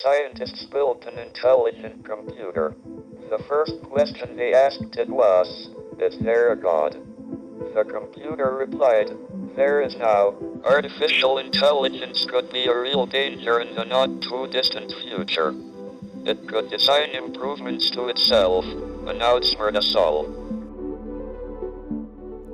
Scientists built an intelligent computer. The first question they asked it was, "Is there a God?" The computer replied, "There is now. Artificial intelligence could be a real danger in the not-too-distant future. It could design improvements to itself," announced Murdasol.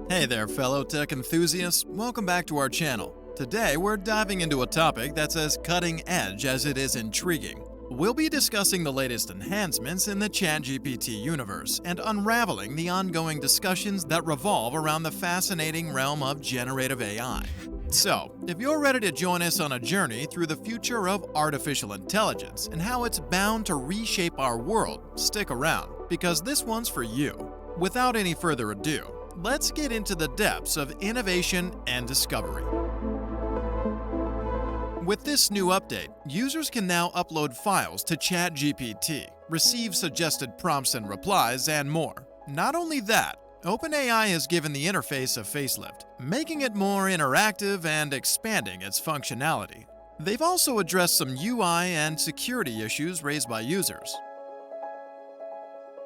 Hey there, fellow tech enthusiasts. Welcome back to our channel. Today, we're diving into a topic that's as cutting edge as it is intriguing. We'll be discussing the latest enhancements in the ChatGPT universe and unraveling the ongoing discussions that revolve around the fascinating realm of generative AI. So, if you're ready to join us on a journey through the future of artificial intelligence and how it's bound to reshape our world, stick around, because this one's for you. Without any further ado, let's get into the depths of innovation and discovery. With this new update, users can now upload files to ChatGPT, receive suggested prompts and replies, and more. Not only that, OpenAI has given the interface a facelift, making it more interactive and expanding its functionality. They've also addressed some UI and security issues raised by users.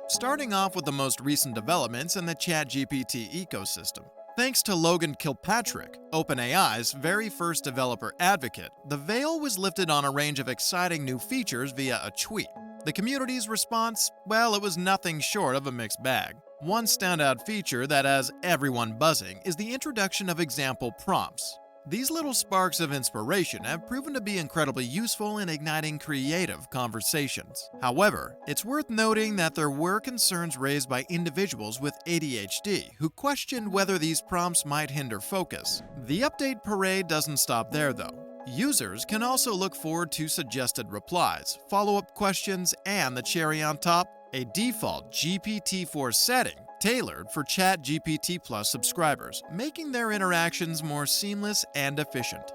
Starting off with the most recent developments in the ChatGPT ecosystem. Thanks to Logan Kilpatrick, OpenAI's very first developer advocate, the veil was lifted on a range of exciting new features via a tweet. The community's response? Well, it was nothing short of a mixed bag. One standout feature that has everyone buzzing is the introduction of example prompts. These little sparks of inspiration have proven to be incredibly useful in igniting creative conversations. However, it's worth noting that there were concerns raised by individuals with ADHD who questioned whether these prompts might hinder focus. The update parade doesn't stop there, though. Users can also look forward to suggested replies, follow-up questions, and the cherry on top, a default GPT-4 setting tailored for ChatGPT Plus subscribers, making their interactions more seamless and efficient.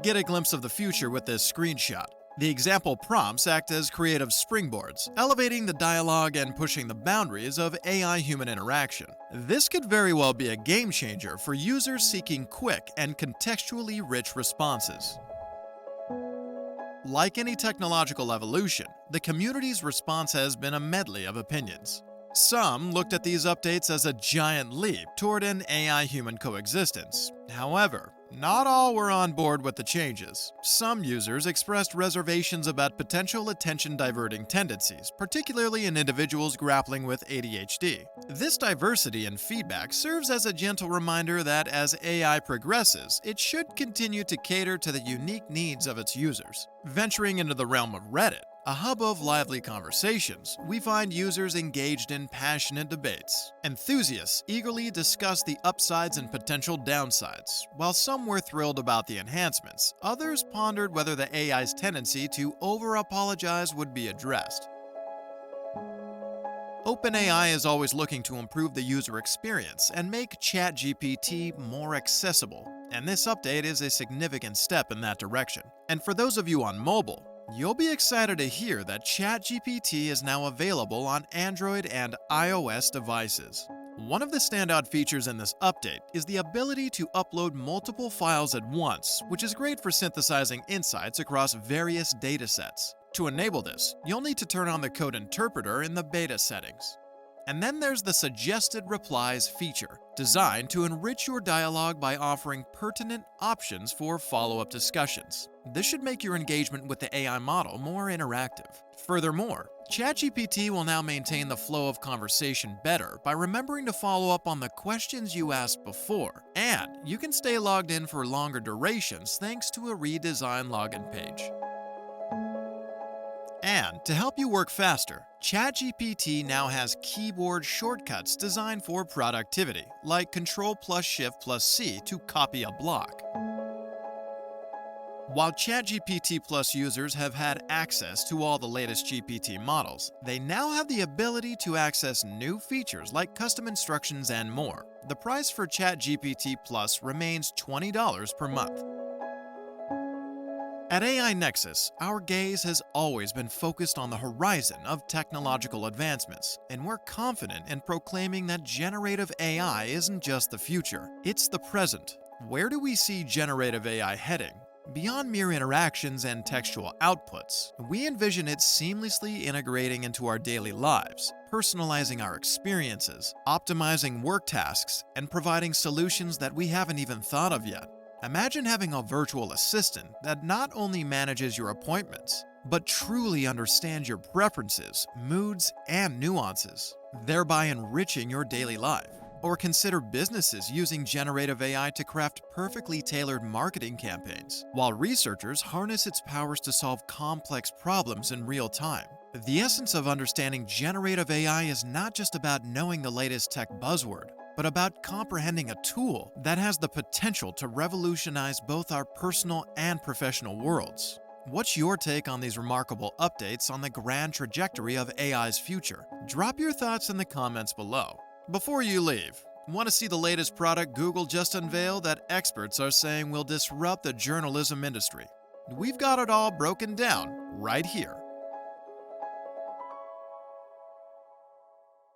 Get a glimpse of the future with this screenshot. The example prompts act as creative springboards, elevating the dialogue and pushing the boundaries of AI-human interaction. This could very well be a game changer for users seeking quick and contextually rich responses. Like any technological evolution, the community's response has been a medley of opinions. Some looked at these updates as a giant leap toward an AI-human coexistence. However, not all were on board with the changes. Some users expressed reservations about potential attention-diverting tendencies, particularly in individuals grappling with ADHD. This diversity in feedback serves as a gentle reminder that as AI progresses, it should continue to cater to the unique needs of its users. Venturing into the realm of Reddit, a hub of lively conversations, we find users engaged in passionate debates. Enthusiasts eagerly discuss the upsides and potential downsides. While some were thrilled about the enhancements, others pondered whether the AI's tendency to over-apologize would be addressed. OpenAI is always looking to improve the user experience and make ChatGPT more accessible, and this update is a significant step in that direction. And for those of you on mobile, you'll be excited to hear that ChatGPT is now available on Android and iOS devices. One of the standout features in this update is the ability to upload multiple files at once, which is great for synthesizing insights across various datasets. To enable this, you'll need to turn on the code interpreter in the beta settings. And then there's the Suggested Replies feature, designed to enrich your dialogue by offering pertinent options for follow-up discussions. This should make your engagement with the AI model more interactive. Furthermore, ChatGPT will now maintain the flow of conversation better by remembering to follow up on the questions you asked before, and you can stay logged in for longer durations thanks to a redesigned login page. And to help you work faster, ChatGPT now has keyboard shortcuts designed for productivity, like Ctrl+Shift+C to copy a block. While ChatGPT Plus users have had access to all the latest GPT models, they now have the ability to access new features like custom instructions and more. The price for ChatGPT Plus remains $20 per month. At AI Nexus, our gaze has always been focused on the horizon of technological advancements, and we're confident in proclaiming that generative AI isn't just the future, it's the present. Where do we see generative AI heading? Beyond mere interactions and textual outputs, we envision it seamlessly integrating into our daily lives, personalizing our experiences, optimizing work tasks, and providing solutions that we haven't even thought of yet. Imagine having a virtual assistant that not only manages your appointments, but truly understands your preferences, moods, and nuances, thereby enriching your daily life. Or consider businesses using generative AI to craft perfectly tailored marketing campaigns, while researchers harness its powers to solve complex problems in real time. The essence of understanding generative AI is not just about knowing the latest tech buzzword, but about comprehending a tool that has the potential to revolutionize both our personal and professional worlds. What's your take on these remarkable updates on the grand trajectory of AI's future? Drop your thoughts in the comments below. Before you leave, want to see the latest product Google just unveiled that experts are saying will disrupt the journalism industry? We've got it all broken down right here.